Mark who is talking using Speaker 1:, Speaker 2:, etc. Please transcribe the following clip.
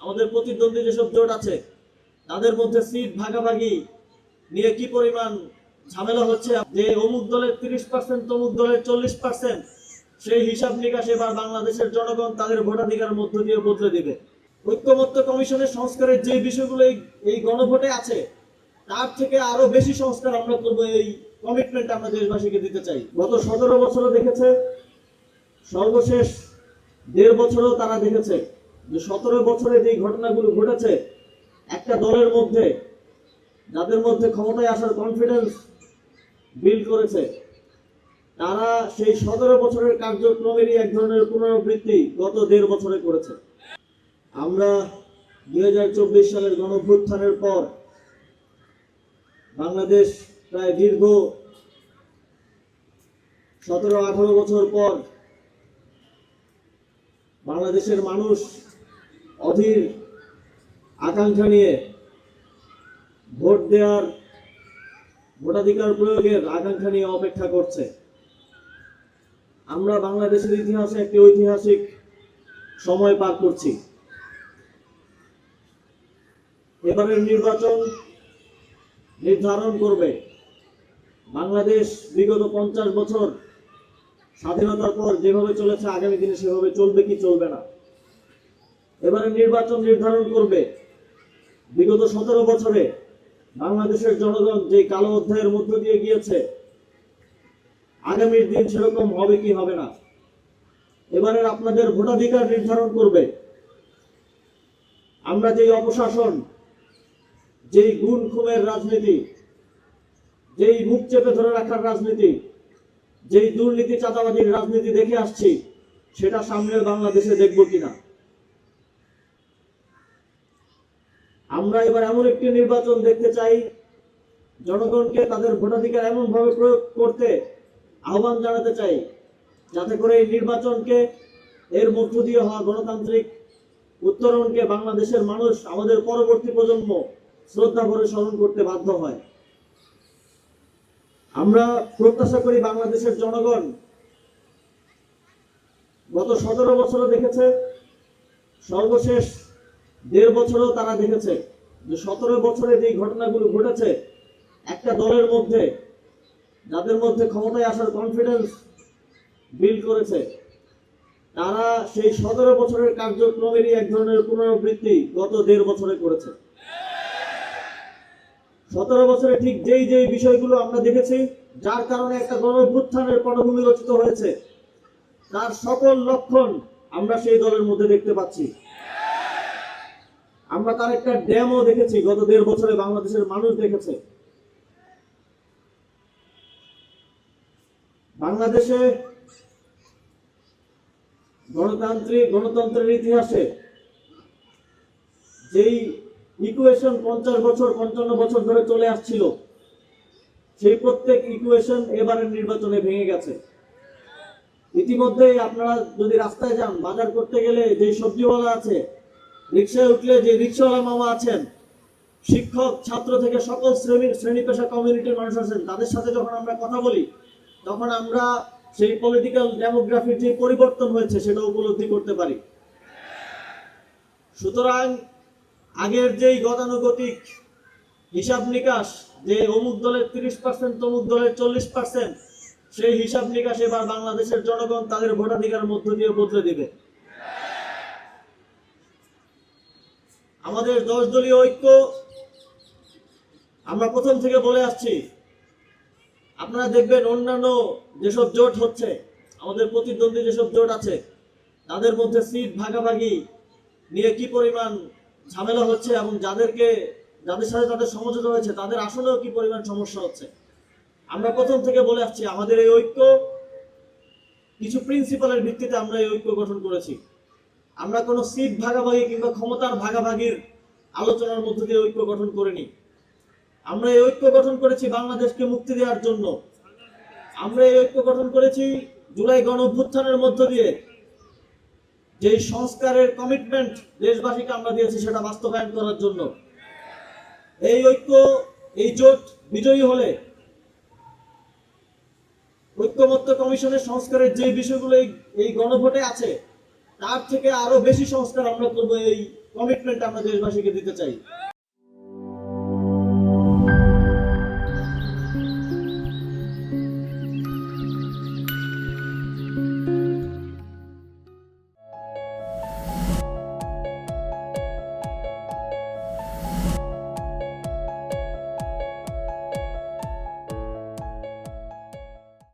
Speaker 1: আমাদের প্রতিদ্বন্দ্বী যেসব জোট আছে তাদের মধ্যে সিট ভাগাভাগি নিয়ে কি পরিমাণ ঝামেলা হচ্ছে, যে অমুক দলের 30%, তমুক দলের 40%, সেই হিসাব নিকাশ এবার বাংলাদেশের জনগণ তাদের ভোটাধিকার মধ্য দিয়ে বদলে দিবে। ঐক্যমত্য কমিশনের সংস্কারের যে বিষয়গুলো এই গণভোটে আছে তার থেকে আরো বেশি সংস্কার আমরা করবো, এই কমিটমেন্ট আমরা দেশবাসীকে দিতে চাই। গত 17 বছরও দেখেছে, সর্বশেষ 1.5 বছরও তারা দেখেছে যে 17 বছরে যে ঘটনাগুলো ঘটেছে, একটা দলের মধ্যে যাদের মধ্যে ক্ষমতায় আসার কনফিডেন্স বিল্ড করেছে, তারা সেই 17 বছরের কার্যক্রমেরই এক ধরনের পুনরাবৃত্তি গত 1.5 বছরে করেছে। আমরা 2024 সালের গণঅভ্যুত্থানের পর বাংলাদেশ প্রায় দীর্ঘ 17-18 বছর পর বাংলাদেশের মানুষ অধীর আকাঙ্ক্ষা নিয়ে ভোট দেওয়ার, ভোটাধিকার প্রয়োগের আকাঙ্ক্ষা নিয়ে অপেক্ষা করছে। আমরা বাংলাদেশের ইতিহাসে একটি ঐতিহাসিক সময় পার করছি। এবারের নির্বাচন নির্ধারণ করবে বাংলাদেশ বিগত 50 বছর স্বাধীনতার পর যেভাবে চলেছে আগামী দিনে সেভাবে চলবে কি চলবে না। এবারের নির্বাচন নির্ধারণ করবে বিগত 17 বছরে বাংলাদেশের জনগণ যে কালো অধ্যায়ের মধ্য দিয়ে গিয়েছে, আগামীর দিন সেরকম হবে কি হবে না। এবারের আপনাদের ভোটাধিকার নির্ধারণ করবে আমরা যেই অপশাসন, যেই গুণ খুমের রাজনীতি, যেই মুখ চেপে ধরে রাখার রাজনীতি, যেই দুর্নীতি চাঁদাবাজির রাজনীতি দেখে আসছি, সেটা সামনের বাংলাদেশে দেখব কিনা। আমরা এবার এমন একটি নির্বাচন দেখতে চাই, জনগণকে তাদের ভোটাধিকার এমন ভাবে প্রয়োগ করতে আহ্বান জানাতে চাই যাতে করে এই নির্বাচনকে, এর মধ্য দিয়ে হওয়া গণতান্ত্রিক উত্তরণকে বাংলাদেশের মানুষ, আমাদের পরবর্তী প্রজন্ম শ্রদ্ধা ভরে স্মরণ করতে বাধ্য হয়। আমরা প্রত্যাশা করি বাংলাদেশের জনগণ গত 17 বছরও দেখেছে, সর্বশেষ 1.5 বছরও তারা দেখেছে যে 17 বছরে যে ঘটনাগুলো ঘটেছে, একটা দলের মধ্যে যাদের মধ্যে ক্ষমতায় আসার কনফিডেন্স বিল্ড করেছে, তারা সেই 17 বছরের কার্যক্রমেরই এক ধরনের পুনরাবৃত্তি গত 1.5 বছরে করেছে। 17 বছরে ঠিক যেই বিষয়গুলো আমরা দেখেছি, যার কারণে একটা গণঅভ্যুত্থানের পটভূমি রচিত হয়েছে, তার সকল লক্ষণ আমরা সেই দলের মধ্যে দেখতে পাচ্ছি। আমরা তার একটা ড্যামও দেখেছি, গত 1.5 বছরে বাংলাদেশের মানুষ দেখেছে। বাংলাদেশে গণতন্ত্রের ইতিহাসে যেই ইকুয়েশন 50 বছর 55 বছর ধরে চলে আসছিল, সেই প্রত্যেক ইকুয়েশন এবারের নির্বাচনে ভেঙে গেছে। ইতিমধ্যে আপনারা যদি রাস্তায় যান, বাজার করতে গেলে যে সবজিওয়ালা আছে, রিক্সায় উঠলে যে রিক্সাওয়ালা মামা আছেন, শিক্ষক ছাত্র থেকে সকল শ্রেণী পেশা কমিউনিটির মানুষ আছেন, তাদের সাথে যখন আমরা কথা বলি, তখন আমরা সেই পলিটিক্যাল ডেমোগ্রাফির যে পরিবর্তন হয়েছে সেটা উপলব্ধি করতে পারি। সুতরাং আগের যেই গতানুগতিক হিসাব নিকাশ, যে অমুক দলের 30%, তমুক দলের 40%, সেই হিসাব নিকাশ এবার বাংলাদেশের জনগণ তাদের ভোটাধিকার মধ্য দিয়ে বদলে দিবে। আমাদের 10 দলীয় ঐক্য, আমরা প্রথম থেকে বলে আসছি, আপনারা দেখবেন অন্যান্য যেসব জোট হচ্ছে, আমাদের প্রতিদ্বন্দ্বী যেসব জোট আছে, তাদের মধ্যে সিট ভাগাভাগি নিয়ে কি পরিমাণ ঝামেলা হচ্ছে, এবং যাদের সাথে তাদের সমঝোতা হয়েছে তাদের আসলেও কি পরিমাণ সমস্যা হচ্ছে। আমরা প্রথম থেকে বলে আসছি, আমাদের এই ঐক্য কিছু প্রিন্সিপালের ভিত্তিতে আমরা এই ঐক্য গঠন করেছি। আমরা কোনো সিট ভাগাভাগি কিংবা ক্ষমতার ভাগাভাগির আলোচনার মধ্য দিয়ে ঐক্য গঠন করিনি। আমরা এই ঐক্য গঠন করেছি বাংলাদেশকে মুক্তি দেওয়ার জন্য। আমরা এই ঐক্য গঠন করেছি জুলাই গণঅভ্যুত্থানের মধ্য দিয়ে যে সংস্কারের কমিটমেন্ট দেশবাসীকে আমরা দিয়েছি সেটা বাস্তবায়ন করার জন্য। এই ঐক্য, এই জোট বিজয়ী হলে ঐক্যমত্য কমিশনের সংস্কারের যে বিষয়গুলো এই গণভোটে আছে, তার থেকে আরো বেশি সংস্কার আমরা করবো, এই কমিটমেন্ট আমরা দেশবাসীকে দিতে চাই।